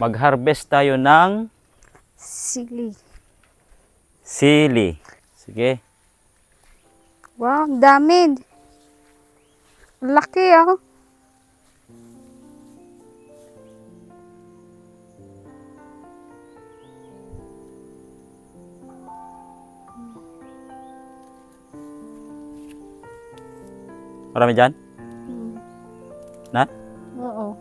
Mag-harvest tayo ng Sili. sili. Sige. Wow, ang dami. Laki ah. Marami dyan? Na? Oo.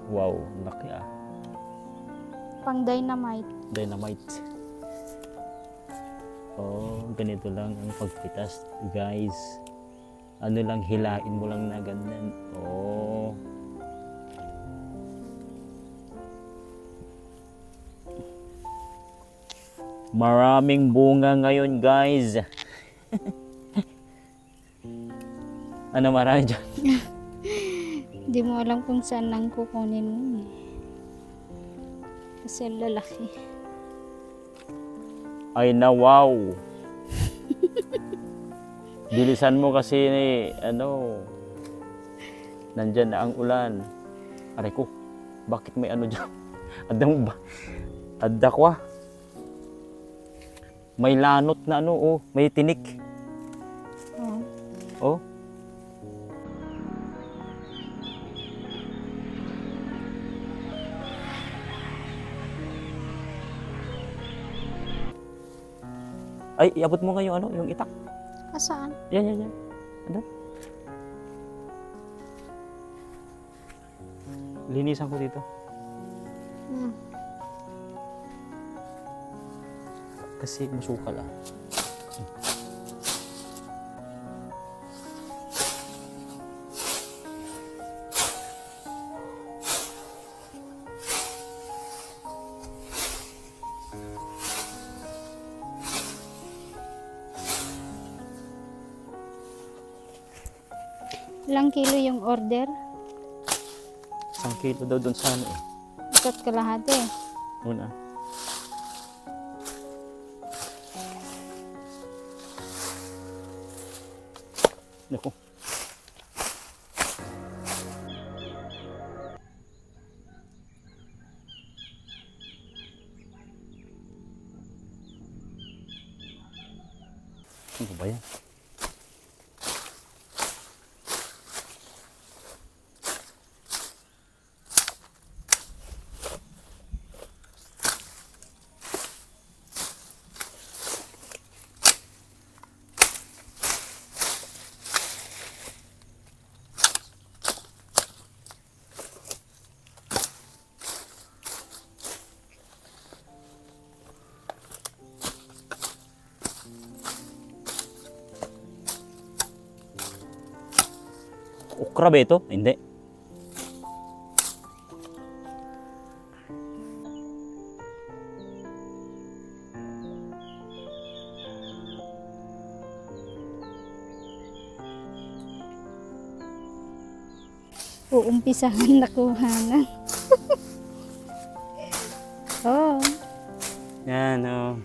Wow, laki ah. Pang dynamite. Dynamite. Oh, ganito lang ang pagpitas, guys. Ano lang, hilain mo lang na ganyan. Oh. Maraming bunga ngayon, guys. Ano marami dyan? Hindi mo alam kung saan lang kukunin mo. Kasi lalaki. Ay na, wow. Bilisan mo kasi nandyan na ang ulan. Aray ko, bakit may ano dyan? Adda mo ba? Adda ko ah. May lanot na may tinik. Oh. Ay, iabot mo nga yung itak. Saan? Yan. Ano? Linisan ko dito. Kasi masukal ah. Ilang kilo yung order? 1 kilo daw doon sa ano eh. Isa't kalahati. Una. Naku. Ano ba yan? Okra ba ito? Hindi. Uumpisahan na kuhanan. Oh. Yan oh.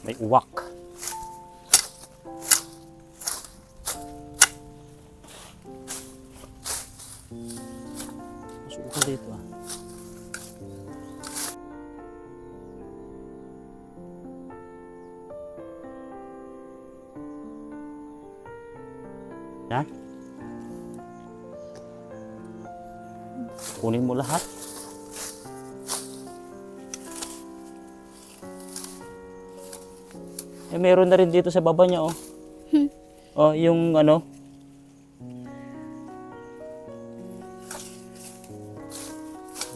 May uwak. Masukal dito ah. Yan. Kunin mo lahat. Eh, meron na rin dito sa baba niya, oh. Oh, yung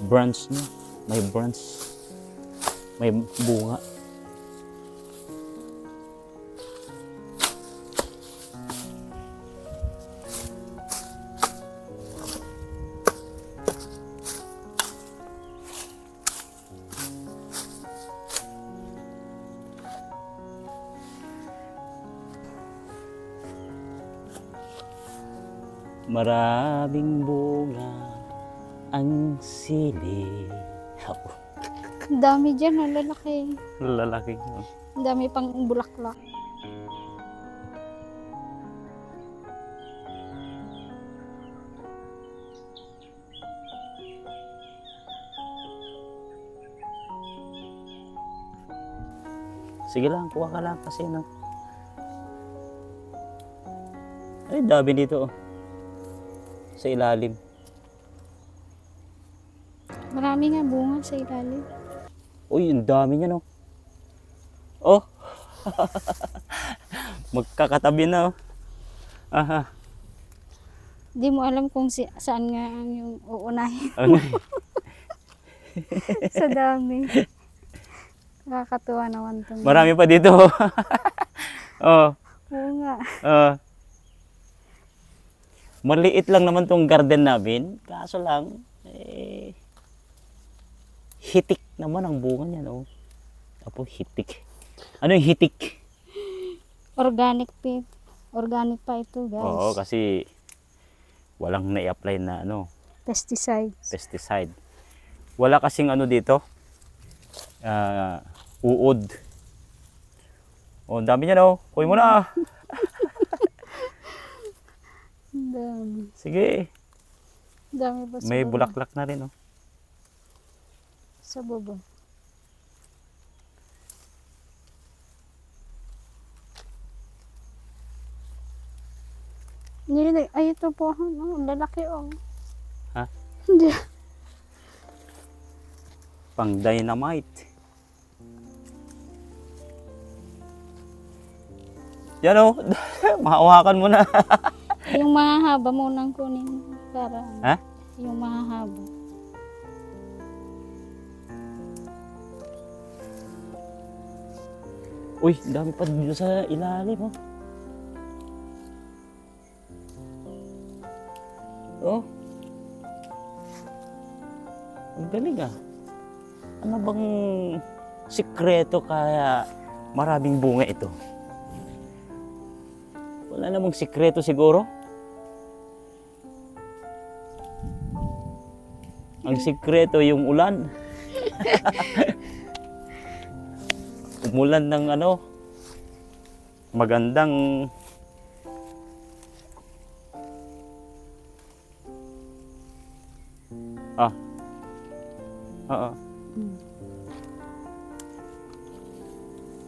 branch niya. May branch. May bunga. Maraming bunga ang sili. Ako, Ang dami dyan, ang lalaki. lalaki. Ang dami pang bulaklak. Sige lang, kuha ka lang kasi no. Ay, dami dito oh. Sa ilalim. Marami nga bunga sa ilalim. Uy, ang dami niya no. Oh. Magkakatabi na oh. Aha. Di mo alam kung saan nga ang yung uunahin Ano? sa dami. Nakakatuwa naman ito. Marami pa dito. Oh. Oo nga. Maliit lang naman tong garden namin. Kaso lang, hitik naman ang bunga niya, no? Apo, hitik. Ano yung hitik? Organic pa. Organic pa ito, guys. Oo, kasi walang na-apply na ano, Pesticides. pesticide. Wala kasing ano dito, uod. Oh, ang dami niya, no? Kuhin mo na. Ang dami. Sige. Ang dami pa sa May baba. bulaklak na rin, no? Sa baba. Ay, ito po. Ang lalaki, oh. Ha? Hindi. Pang dynamite. Yan, oh. Mahawakan mo na. Yung mahahaba mo nang kunin para Ha? yung mahahaba. Uy, ang dami pa dito sa ilalim, oh. Oh. Ang galing ah. Ano bang sikreto kaya maraming bunga ito? Wala namang sikreto siguro. Ang sikreto yung ulan. Umulan ng ano, magandang Oo.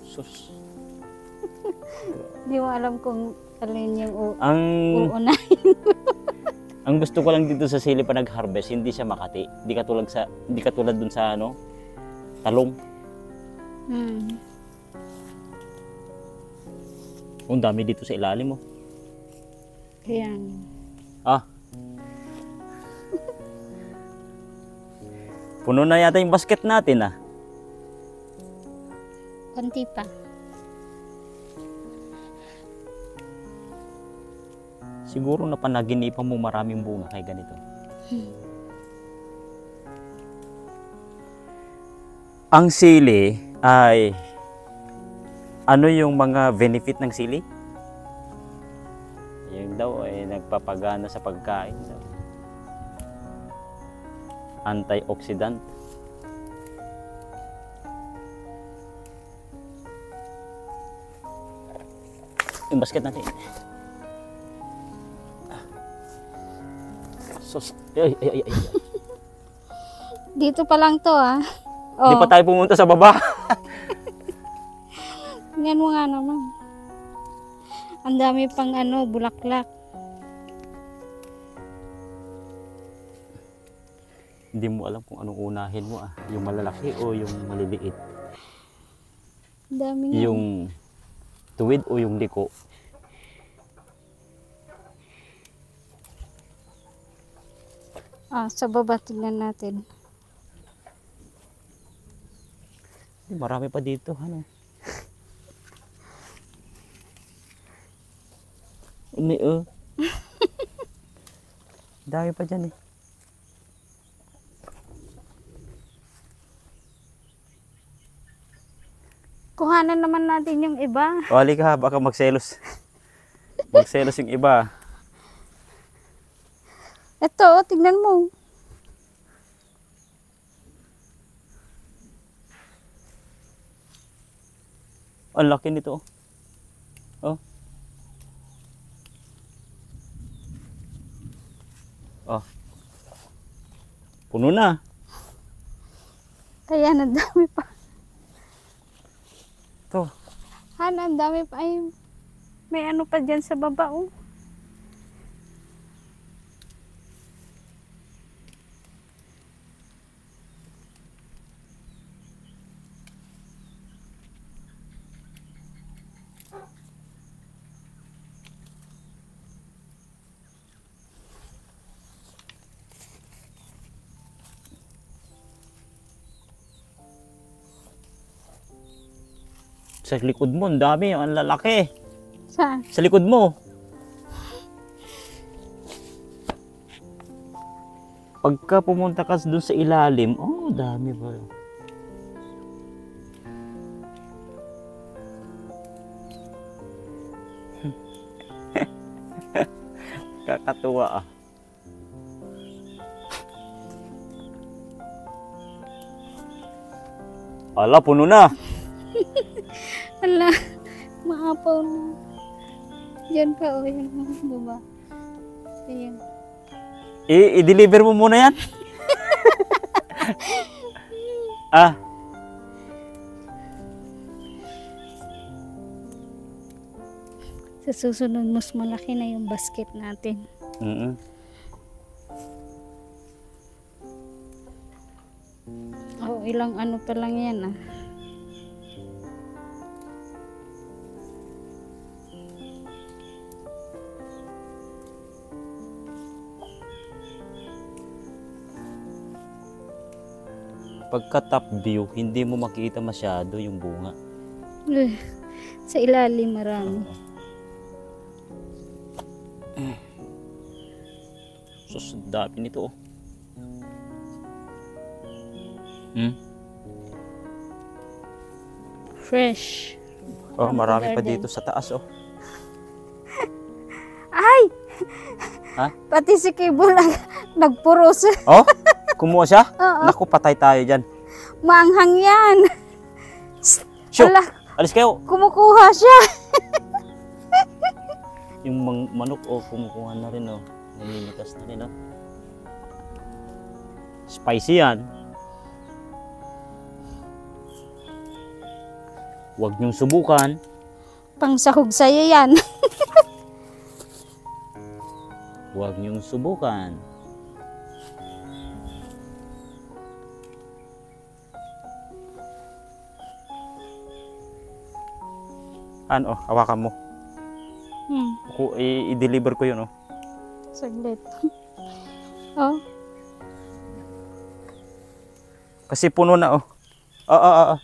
Sus. Hindi mo alam kung alin yung Ang uunahin. ang gusto ko lang dito sa sili pa nag-harvest, hindi siya makati. Hindi katulad dun sa ano, talong. Ang dami dito sa ilalim mo. Kaya Ah. Puno na yata yung basket natin ah. konti pa. Siguro na panaginipan mo maraming bunga kay ganito. Ang sili ay ano yung mga benefit ng sili? Yung daw ay nagpapagana sa pagkain. Antioxidant. Yung basket natin. Sus, ay. Dito pa lang to, ah. Di pa tayo pumunta sa baba. Tingnan mo nga naman. Ang dami pang ano, bulaklak. Hindi mo alam kung anong unahin mo ah. Yung malalaki o yung maliliit. Ang dami nga. Yung tuwid o yung liko. Sa baba tingnan natin. Marami pa dito. Ano? Dami pa dyan eh. Kuhanan naman natin yung iba. O, halika, baka magselos. Magselos yung iba. Ito, oh, tignan mo. Ang laki nito. Oh. Oh. Puno na. Kaya ang dami pa. Ito. Han, ang dami pa. Ay, may ano pa dyan sa baba, oh. Sa likod mo, ang dami. Ang lalaki. Saan? Sa likod mo. Pagka pumunta ka dun sa ilalim, oh, dami ba? Kakatuwa ah. Ala, puno na. Hala, maapaw na. Yan pa, oh, yan pa, baba. Ayan. I-deliver mo muna yan. Ah. Sa susunod, mas malaki na yung basket natin. Oh, ilang ano pa lang yan, ah. Pagka top view, hindi mo makita masyado yung bunga. Sa ilalim marami. Sus, dami nito oh. Fresh. Oh, marami pa dito sa taas oh. Ay! Ha? Pati si Kibul nagpuros. Oh, kumuha siya? Oo. Naku, patay tayo dyan. Maanghang yan. Shoo! Ala, Alis kayo! kumukuha siya. Yung manok oh, kumukuha na rin oh. Nalilikas na rin oh. Spicy yan. Huwag niyong subukan. Pangsahog sa'yo yan. Huwag niyong subukan. Ano, hawakan mo. I-deliver ko yun oh. Saglit. Oh. Kasi puno na oh. Oo.